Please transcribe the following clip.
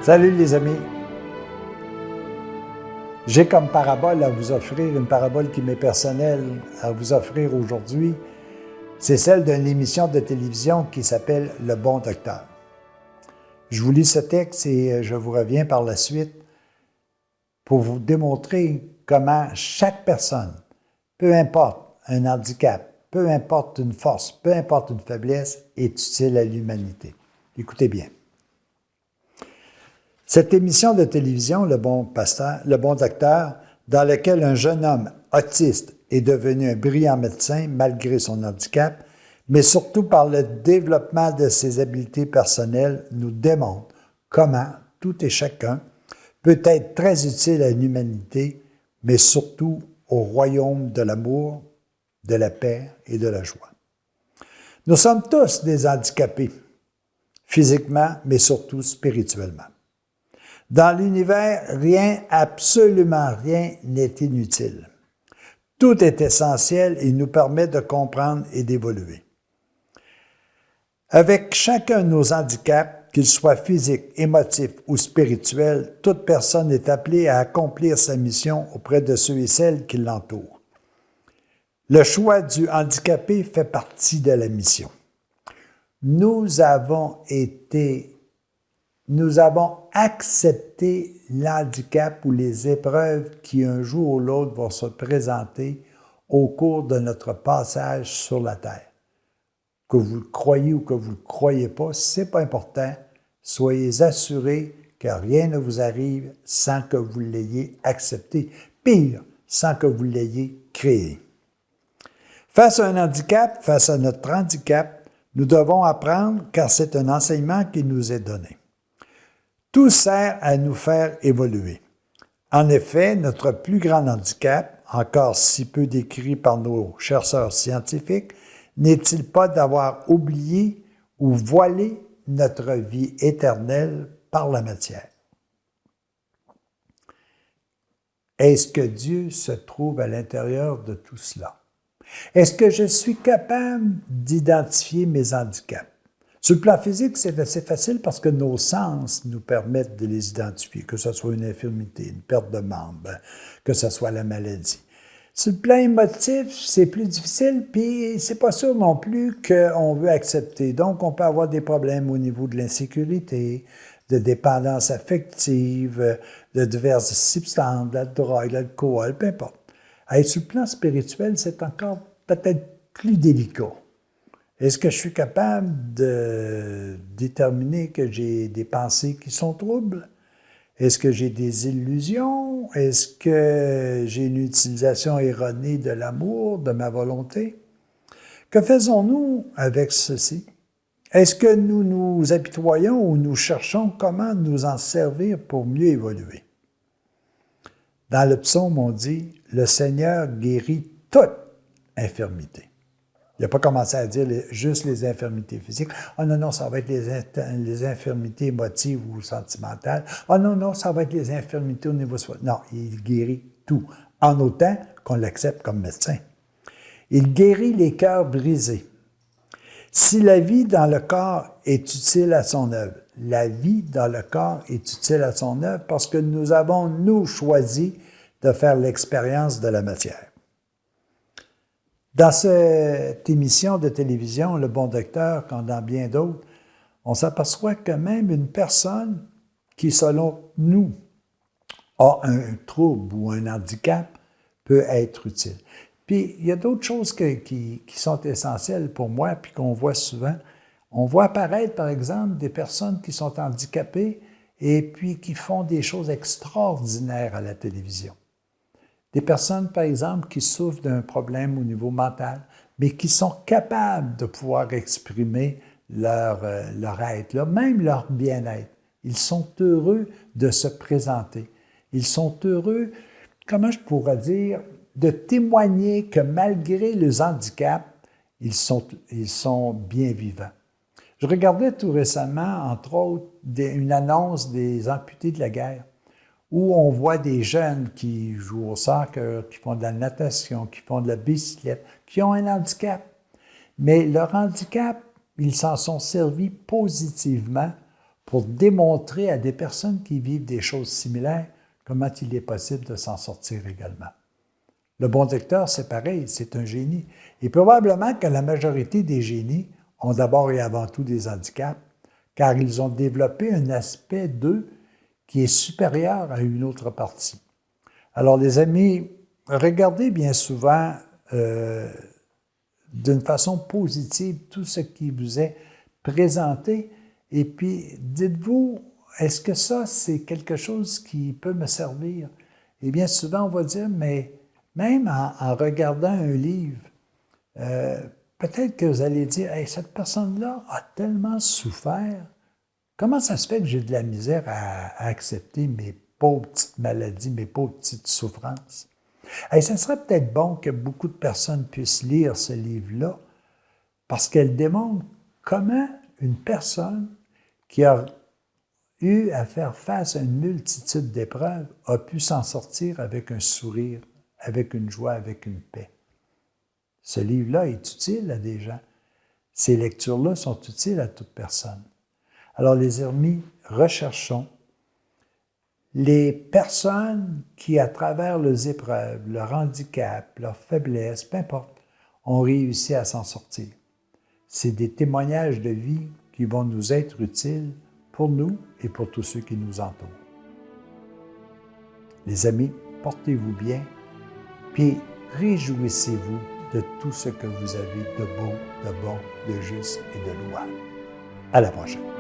Salut les amis! J'ai comme parabole à vous offrir, une parabole qui m'est personnelle à vous offrir aujourd'hui. C'est celle d'une émission de télévision qui s'appelle Le Bon Docteur. Je vous lis ce texte et je vous reviens par la suite pour vous démontrer comment chaque personne, peu importe un handicap, peu importe une force, peu importe une faiblesse, est utile à l'humanité. Écoutez bien. Cette émission de télévision, Le Bon Docteur, dans laquelle un jeune homme autiste est devenu un brillant médecin malgré son handicap, mais surtout par le développement de ses habiletés personnelles, nous démontre comment tout et chacun peut être très utile à l'humanité, mais surtout au royaume de l'amour, de la paix et de la joie. Nous sommes tous des handicapés, physiquement, mais surtout spirituellement. Dans l'univers, rien, absolument rien n'est inutile. Tout est essentiel et nous permet de comprendre et d'évoluer. Avec chacun de nos handicaps, qu'ils soient physiques, émotifs ou spirituels, toute personne est appelée à accomplir sa mission auprès de ceux et celles qui l'entourent. Le choix du handicapé fait partie de la mission. Nous avons accepté l'handicap ou les épreuves qui un jour ou l'autre vont se présenter au cours de notre passage sur la terre. Que vous le croyez ou que vous ne le croyez pas, ce n'est pas important. Soyez assurés que rien ne vous arrive sans que vous l'ayez accepté. Pire, sans que vous l'ayez créé. Face à un handicap, face à notre handicap, nous devons apprendre car c'est un enseignement qui nous est donné. Tout sert à nous faire évoluer. En effet, notre plus grand handicap, encore si peu décrit par nos chercheurs scientifiques, n'est-il pas d'avoir oublié ou voilé notre vie éternelle par la matière? Est-ce que Dieu se trouve à l'intérieur de tout cela? Est-ce que je suis capable d'identifier mes handicaps? Sur le plan physique, c'est assez facile parce que nos sens nous permettent de les identifier, que ce soit une infirmité, une perte de membre, que ce soit la maladie. Sur le plan émotif, c'est plus difficile, puis c'est pas sûr non plus qu'on veut accepter. Donc, on peut avoir des problèmes au niveau de l'insécurité, de dépendance affective, de diverses substances, de la drogue, de l'alcool, peu importe. Sur le plan spirituel, c'est encore peut-être plus délicat. Est-ce que je suis capable de déterminer que j'ai des pensées qui sont troubles? Est-ce que j'ai des illusions? Est-ce que j'ai une utilisation erronée de l'amour, de ma volonté? Que faisons-nous avec ceci? Est-ce que nous nous apitoyons ou nous cherchons comment nous en servir pour mieux évoluer? Dans le psaume, on dit « Le Seigneur guérit toute infirmité ». Il n'a pas commencé à dire juste les infirmités physiques. « Ah non, ça va être les infirmités émotives ou sentimentales. Ah non, ça va être les infirmités au niveau social. » Non, il guérit tout, en autant qu'on l'accepte comme médecin. Il guérit les cœurs brisés. Si la vie dans le corps est utile à son œuvre, la vie dans le corps est utile à son œuvre parce que nous avons, nous, choisi de faire l'expérience de la matière. Dans cette émission de télévision, Le Bon Docteur, comme dans bien d'autres, on s'aperçoit que même une personne qui, selon nous, a un trouble ou un handicap peut être utile. Puis, il y a d'autres choses qui sont essentielles pour moi, puis qu'on voit souvent. On voit apparaître, par exemple, des personnes qui sont handicapées et puis qui font des choses extraordinaires à la télévision. Des personnes, par exemple, qui souffrent d'un problème au niveau mental, mais qui sont capables de pouvoir exprimer leur être, même leur bien-être. Ils sont heureux de se présenter. Ils sont heureux, comment je pourrais dire, de témoigner que malgré les handicaps, ils sont bien vivants. Je regardais tout récemment, entre autres, une annonce des amputés de la guerre, où on voit des jeunes qui jouent au soccer, qui font de la natation, qui font de la bicyclette, qui ont un handicap. Mais leur handicap, ils s'en sont servis positivement pour démontrer à des personnes qui vivent des choses similaires comment il est possible de s'en sortir également. Le bon docteur, c'est pareil, c'est un génie. Et probablement que la majorité des génies ont d'abord et avant tout des handicaps, car ils ont développé un aspect d'eux qui est supérieur à une autre partie. Alors, les amis, regardez bien souvent d'une façon positive tout ce qui vous est présenté et puis dites-vous, est-ce que ça, c'est quelque chose qui peut me servir? Et bien souvent, on va dire, mais même en regardant un livre, peut-être que vous allez dire, hey, cette personne-là a tellement souffert. Comment ça se fait que j'ai de la misère à accepter mes pauvres petites maladies, mes pauvres petites souffrances? Et ça serait peut-être bon que beaucoup de personnes puissent lire ce livre-là parce qu'elle démontre comment une personne qui a eu à faire face à une multitude d'épreuves a pu s'en sortir avec un sourire, avec une joie, avec une paix. Ce livre-là est utile à des gens. Ces lectures-là sont utiles à toute personne. Alors, les amis, recherchons les personnes qui, à travers leurs épreuves, leur handicap, leurs faiblesses, peu importe, ont réussi à s'en sortir. C'est des témoignages de vie qui vont nous être utiles pour nous et pour tous ceux qui nous entourent. Les amis, portez-vous bien, puis réjouissez-vous de tout ce que vous avez de beau, de bon, de juste et de louable. À la prochaine.